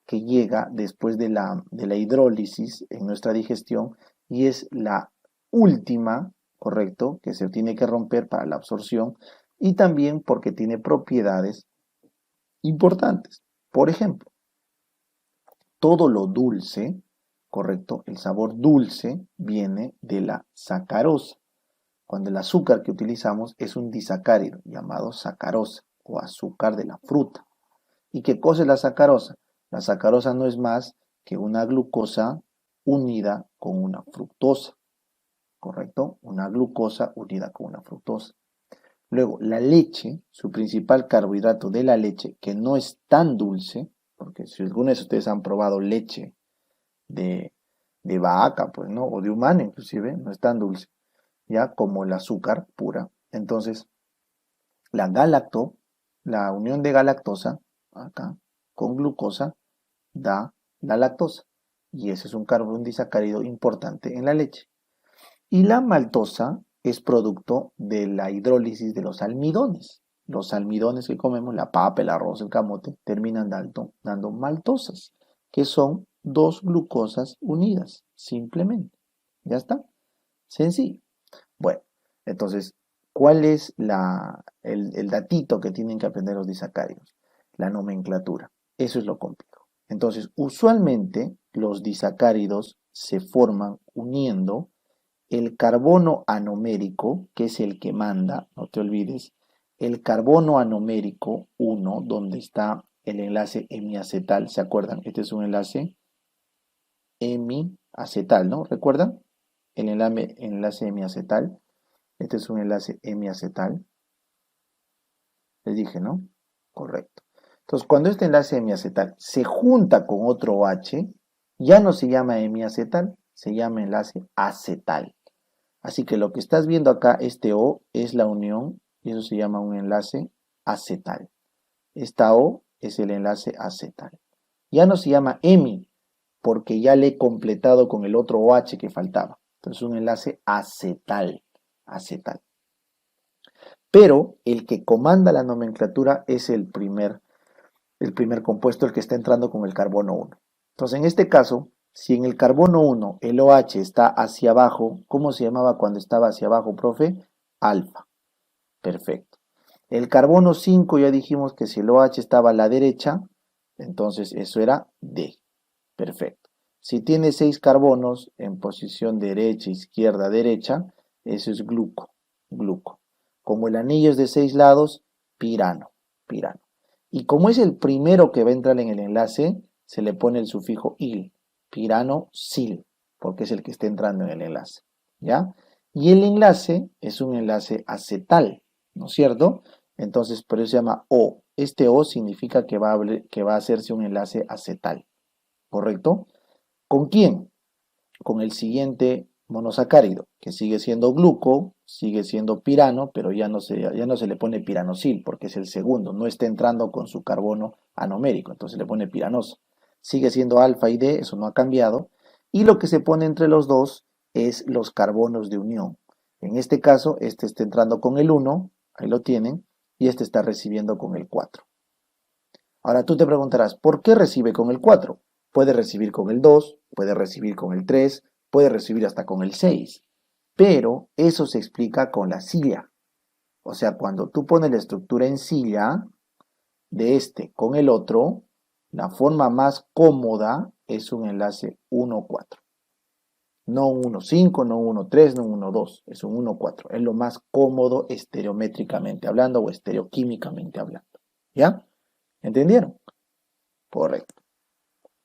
que llega después de la hidrólisis en nuestra digestión y es la última, correcto, que se tiene que romper para la absorción y también porque tiene propiedades importantes. Por ejemplo, todo lo dulce, correcto, el sabor dulce viene de la sacarosa, cuando el azúcar que utilizamos es un disacárido llamado sacarosa o azúcar de la fruta. ¿Y qué cosa es la sacarosa? La sacarosa no es más que una glucosa unida con una fructosa, ¿correcto? Una glucosa unida con una fructosa. Luego, la leche, su principal carbohidrato de la leche, que no es tan dulce, porque si alguna de ustedes han probado leche de, de vaca, pues, ¿no? O de humano inclusive, no es tan dulce, ya como el azúcar pura. Entonces, la unión de galactosa, acá, con glucosa, da la lactosa. Y ese es un disacárido importante en la leche. Y la maltosa es producto de la hidrólisis de los almidones. Los almidones que comemos, la papa, el arroz, el camote, terminan dando maltosas, que son dos glucosas unidas, simplemente. ¿Ya está? Sencillo. Bueno, entonces, ¿cuál es el datito que tienen que aprender los disacáridos? La nomenclatura. Eso es lo complejo. Entonces, usualmente los disacáridos se forman uniendo el carbono anomérico, que es el que manda, no te olvides, el carbono anomérico 1, donde está el enlace hemiacetal, ¿se acuerdan? Este es un enlace hemiacetal, ¿no? ¿Recuerdan? El enlace hemiacetal. Este es un enlace hemiacetal. Les dije, ¿no? Correcto. Entonces, cuando este enlace hemiacetal se junta con otro OH, ya no se llama hemiacetal, se llama enlace acetal. Así que lo que estás viendo acá, este O, es la unión, y eso se llama un enlace acetal. Esta O es el enlace acetal. Ya no se llama hemi, porque ya le he completado con el otro OH que faltaba. Entonces, un enlace acetal. Acetal. Pero el que comanda la nomenclatura es el primer compuesto, el que está entrando con el carbono 1. Entonces, en este caso, si en el carbono 1 el OH está hacia abajo, ¿cómo se llamaba cuando estaba hacia abajo, profe? Alfa. Perfecto. El carbono 5 ya dijimos que si el OH estaba a la derecha, entonces eso era D. Perfecto. Si tiene 6 carbonos en posición derecha, izquierda, derecha, eso es gluco. Como el anillo es de 6 lados, pirano. Y como es el primero que va a entrar en el enlace, se le pone el sufijo il, pirano-sil, porque es el que está entrando en el enlace, ¿ya? Y el enlace es un enlace acetal, ¿no es cierto? Entonces, por eso se llama O. Este O significa que va a hacerse un enlace acetal, ¿correcto? ¿Con quién? Con el siguiente monosacárido, que sigue siendo gluco, sigue siendo pirano, pero ya no se le pone piranosil, porque es el segundo, no está entrando con su carbono anomérico, entonces le pone piranosa. Sigue siendo alfa y D, eso no ha cambiado, y lo que se pone entre los dos es los carbonos de unión. En este caso, este está entrando con el 1, ahí lo tienen, y este está recibiendo con el 4. Ahora tú te preguntarás, ¿por qué recibe con el 4? Puede recibir con el 2, puede recibir con el 3, puede recibir hasta con el 6. Pero eso se explica con la silla. O sea, cuando tú pones la estructura en silla de este con el otro, la forma más cómoda es un enlace 1,4. No un 1,5, no un 1,3, no un 1,2. Es un 1,4. Es lo más cómodo estereométricamente hablando o estereoquímicamente hablando. ¿Ya? ¿Entendieron? Correcto.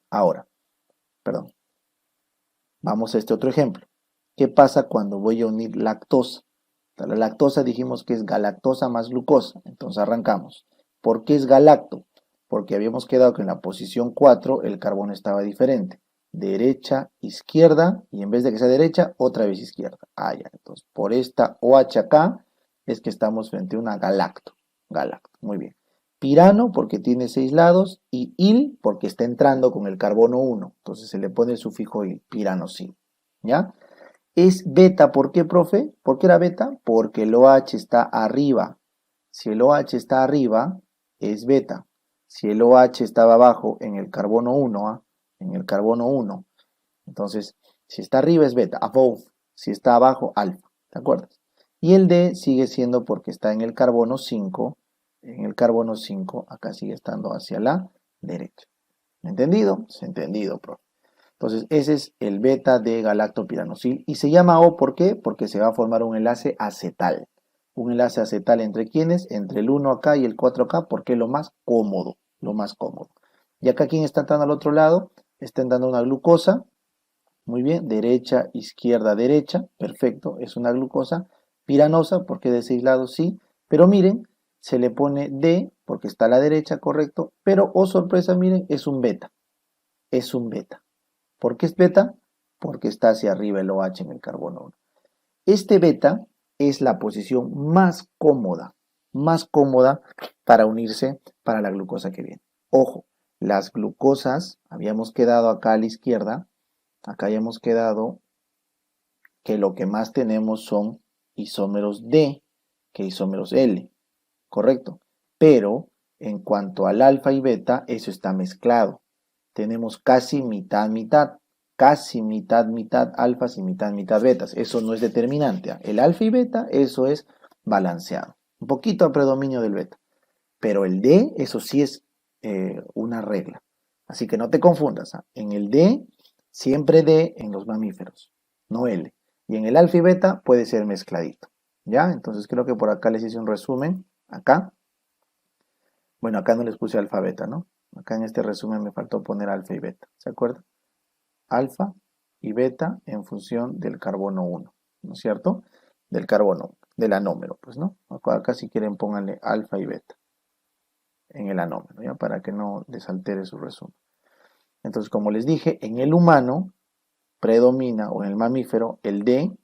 Ahora, perdón, vamos a este otro ejemplo. ¿Qué pasa cuando voy a unir lactosa? La lactosa dijimos que es galactosa más glucosa. Entonces arrancamos. ¿Por qué es galacto? Porque habíamos quedado que en la posición 4 el carbono estaba diferente. Derecha, izquierda, y en vez de que sea derecha, otra vez izquierda. Ah, ya. Entonces, por esta OH acá es que estamos frente a una galacto. Galacto, muy bien. Pirano porque tiene 6 lados y il porque está entrando con el carbono 1. Entonces se le pone el sufijo il, piranosil. ¿Ya? Es beta, ¿por qué, profe? ¿Por qué era beta? Porque el OH está arriba. Si el OH está arriba, es beta. Si el OH estaba abajo en el carbono 1, ¿ah? En el carbono 1. Entonces, si está arriba es beta, above. Si está abajo, alfa. ¿De acuerdo? Y el D sigue siendo porque está en el carbono 5. En el carbono 5, acá sigue estando hacia la derecha. ¿Entendido? Es entendido, profe. Entonces, ese es el beta de galactopiranosil y se llama O, ¿por qué? Porque se va a formar un enlace acetal. Un enlace acetal entre quiénes? Entre el 1 acá y el 4 acá, porque es lo más cómodo, lo más cómodo. Y acá, ¿quién está entrando al otro lado? Está entrando una glucosa, muy bien, derecha, izquierda, derecha, perfecto, es una glucosa. Piranosa, porque de 6 lados sí, pero miren, se le pone D, porque está a la derecha, correcto, pero, oh sorpresa, miren, es un beta, es un beta. ¿Por qué es beta? Porque está hacia arriba el OH en el carbono 1. Este beta es la posición más cómoda para unirse para la glucosa que viene. Ojo, las glucosas, habíamos quedado acá a la izquierda, acá habíamos quedado que lo que más tenemos son isómeros D que isómeros L, ¿correcto? Pero en cuanto al alfa y beta, eso está mezclado. Tenemos casi mitad, mitad. Casi mitad, mitad alfas y mitad, mitad betas. Eso no es determinante. El alfa y beta, eso es balanceado. Un poquito a predominio del beta. Pero el D, eso sí es una regla. Así que no te confundas. En el D, siempre D en los mamíferos, no L. Y en el alfa y beta puede ser mezcladito. ¿Ya? Entonces creo que por acá les hice un resumen. Acá. Bueno, acá no les puse alfa beta, ¿no? Acá en este resumen me faltó poner alfa y beta. ¿Se acuerdan? Alfa y beta en función del carbono 1, ¿no es cierto? Del carbono, del anómero, pues, ¿no? Acá si quieren pónganle alfa y beta en el anómero, ¿ya? Para que no les altere su resumen. Entonces, como les dije, en el humano predomina, o en el mamífero, el D,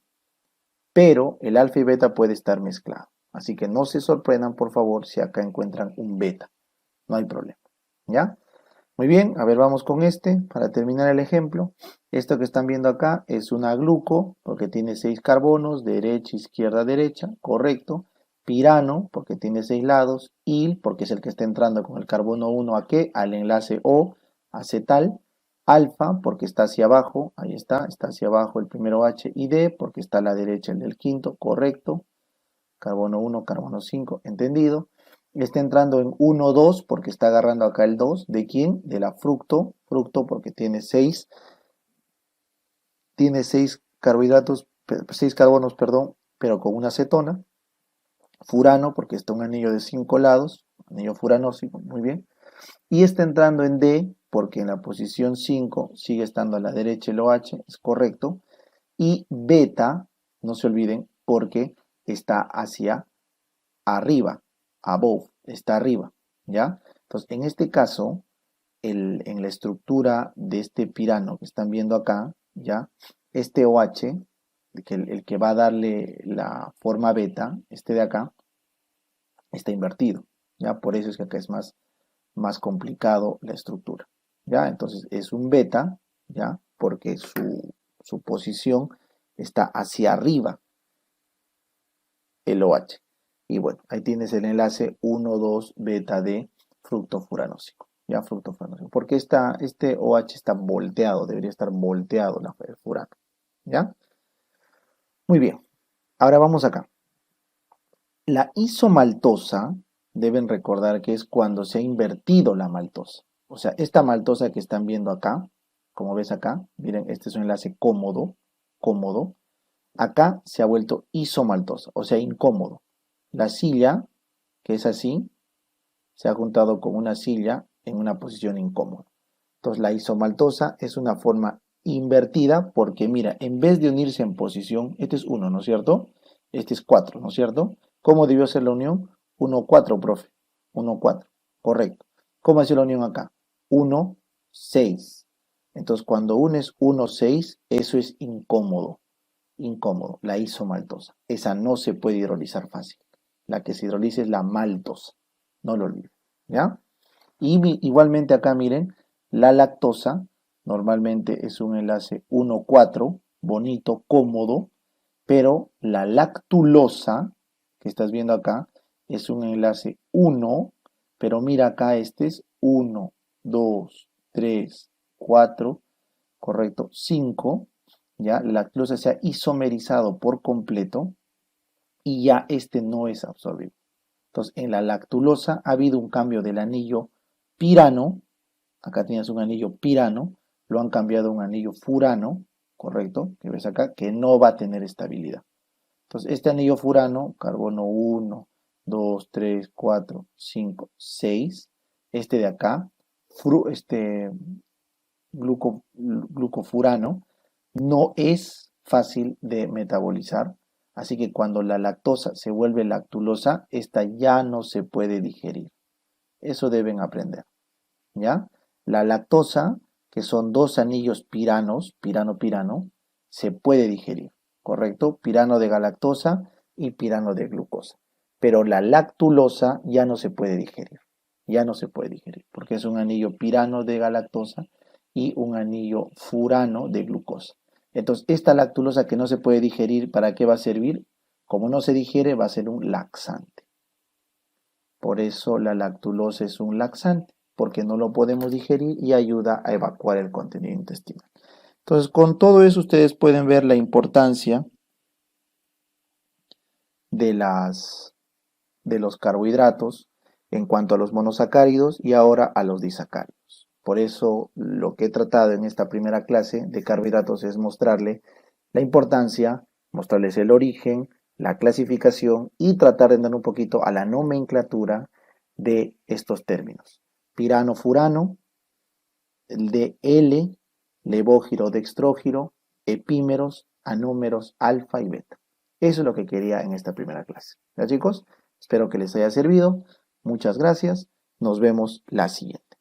pero el alfa y beta puede estar mezclado. Así que no se sorprendan, por favor, si acá encuentran un beta. No hay problema, ¿ya? Muy bien, a ver, vamos con este para terminar el ejemplo. Esto que están viendo acá es una gluco porque tiene 6 carbonos, derecha, izquierda, derecha, correcto. Pirano porque tiene 6 lados. Il porque es el que está entrando con el carbono 1 a qué? Al enlace O, acetal. Alfa porque está hacia abajo, ahí está hacia abajo el primero H. Y D porque está a la derecha el del quinto, correcto. Carbono 1, carbono 5, entendido. Está entrando en 1, 2 porque está agarrando acá el 2. ¿De quién? De la fructo. Fructo porque tiene 6 carbohidratos, 6 carbonos, perdón, pero con una cetona. Furano porque está un anillo de 5 lados, anillo furanósico, muy bien. Y está entrando en D porque en la posición 5 sigue estando a la derecha el OH, es correcto. Y beta, no se olviden, porque está hacia arriba, above, está arriba, ¿ya? Entonces, en este caso, en la estructura de este pirano que están viendo acá, ¿ya? Este OH, el que va a darle la forma beta, este de acá, está invertido, ¿ya? Por eso es que acá es más complicado la estructura, ¿ya? Entonces es un beta, ¿ya? Porque su posición está hacia arriba, el OH. Y bueno, ahí tienes el enlace 1,2 beta de fructofuranósico, ¿ya? Fructofuranósico. Porque este OH está volteado, debería estar volteado el furano, ¿ya? Muy bien, ahora vamos acá. La isomaltosa, deben recordar que es cuando se ha invertido la maltosa. O sea, esta maltosa que están viendo acá, como ves acá, miren, este es un enlace cómodo, cómodo. Acá se ha vuelto isomaltosa, o sea, incómodo. La silla, que es así, se ha juntado con una silla en una posición incómoda. Entonces, la isomaltosa es una forma invertida porque, mira, en vez de unirse en posición, este es 1, ¿no es cierto? Este es 4, ¿no es cierto? ¿Cómo debió ser la unión? 1, 4, profe. 1, 4, correcto. ¿Cómo hace la unión acá? 1, 6. Entonces, cuando unes 1, 6, eso es incómodo. Incómodo, la isomaltosa. Esa no se puede hidrolizar fácil. La que se hidroliza es la maltosa. No lo olviden, ¿ya? Y igualmente acá miren, la lactosa normalmente es un enlace 1,4, bonito, cómodo, pero la lactulosa, que estás viendo acá, es un enlace 1, pero mira acá, este es 1, 2, 3, 4, correcto, 5, ya, la lactulosa se ha isomerizado por completo y ya este no es absorbido. Entonces, en la lactulosa ha habido un cambio del anillo pirano, acá tienes un anillo pirano, lo han cambiado a un anillo furano, correcto, que ves acá, que no va a tener estabilidad. Entonces, este anillo furano, carbono 1, 2, 3, 4, 5, 6, este de acá, este glucofurano, no es fácil de metabolizar, así que cuando la lactosa se vuelve lactulosa, esta ya no se puede digerir. Eso deben aprender, ¿ya? La lactosa, que son dos anillos piranos, pirano-pirano, se puede digerir, ¿correcto? Pirano de galactosa y pirano de glucosa. Pero la lactulosa ya no se puede digerir, ya no se puede digerir, porque es un anillo pirano de galactosa y un anillo furano de glucosa. Entonces, esta lactulosa que no se puede digerir, ¿para qué va a servir? Como no se digiere, va a ser un laxante. Por eso la lactulosa es un laxante, porque no lo podemos digerir y ayuda a evacuar el contenido intestinal. Entonces, con todo eso ustedes pueden ver la importancia de los carbohidratos en cuanto a los monosacáridos y ahora a los disacáridos. Por eso lo que he tratado en esta primera clase de carbohidratos es mostrarle la importancia, mostrarles el origen, la clasificación y tratar de dar un poquito a la nomenclatura de estos términos. Pirano, furano, el de L, levógiro, dextrógiro, epímeros, anómeros, alfa y beta. Eso es lo que quería en esta primera clase. ¿Ya, chicos? Espero que les haya servido. Muchas gracias. Nos vemos la siguiente.